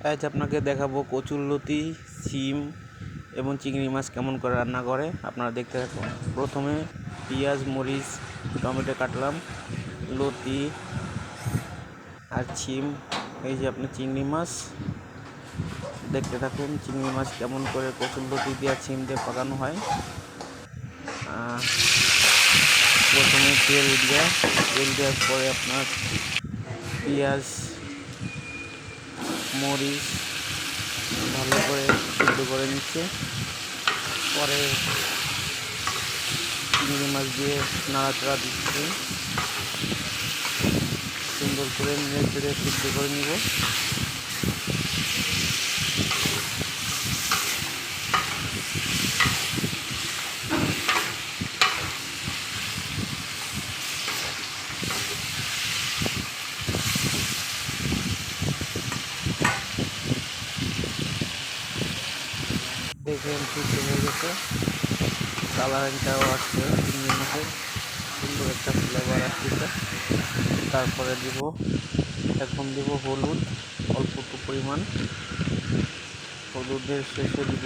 আজ আপনাকে দেখাবো কচুরলতি, শিম এবং চিংড়ি মাছ কেমন করে রান্না করে। আপনারা দেখতে থাকুন। প্রথমে পেঁয়াজ, মরিচ, টমেটো কাটলাম, লতি আর শিম, এই যে আপনার চিংড়ি মাছ। দেখতে থাকুন চিংড়ি মাছ কেমন করে কচুরলতি দিয়ে শিম দিয়ে পাকানো হয়। প্রথমে তেল দেওয়ার পরে আপনার পেঁয়াজ, মরিচ ভালো করে সিদ্ধ করে নিচ্ছে, পরে চিংড়ি মাছ দিয়ে নাড়াচাড়া দিচ্ছে, সুন্দর করে নেড়ে সিদ্ধ করে নিব। দেখেন সিদ্ধ হয়ে গেছে, কালারিংটাও আসছে, চিংড়ি মাছের সুন্দর একটা ফ্লেভার আসছে। তারপরে এখন দিব হলুদ, অল্প একটু পরিমাণ হলুদের শেষে দিব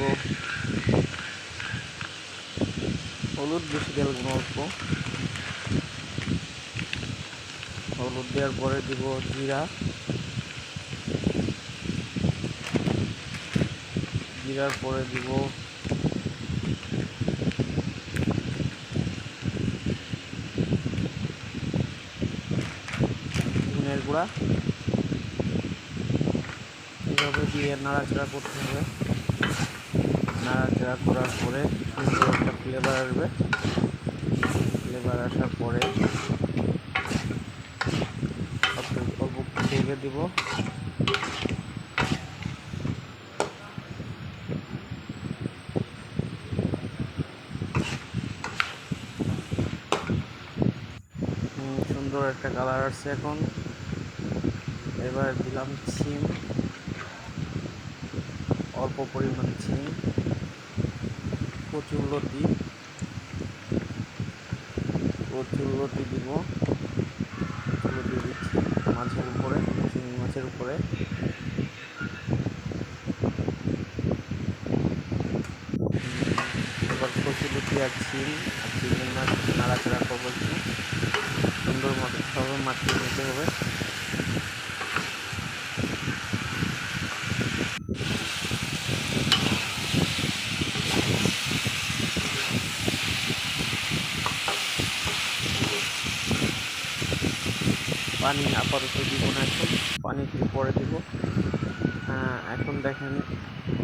হলুদ, বেশি দেওয়া লাগবে, অল্প হলুদ দেওয়ার পরে দিব জিরার পরে দিব ধনের গুঁড়া। এভাবে দিয়ে নাড়াচাড়া করতে হবে। নাড়াচাড়া করার পরে সুন্দর একটা ফ্লেভার আসবে। ফ্লেভার আসার পরে অল্প ঢেকে দিব। সুন্দর একটা কালার আসছে। এখন এবার দিলাম শিম, অল্প পরিমাণ শিম, কচুরলতি দিব, কচুরলতি দিচ্ছি মাছের উপরে, চিংড়ি মাছের উপরে। এবার কচুরলতি আর শিম আর চিংড়ি মাছ নাড়াচাড়া করবো, একটু সুন্দর মতো সবে মাখিয়ে নিতে হবে। পানি আপাতত দিব না, এখন পানি একটু পরে দিব। এখন দেখেন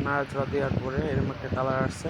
নাড়াচাড়া দেওয়ার পরে এরকম একটা কালার আসছে।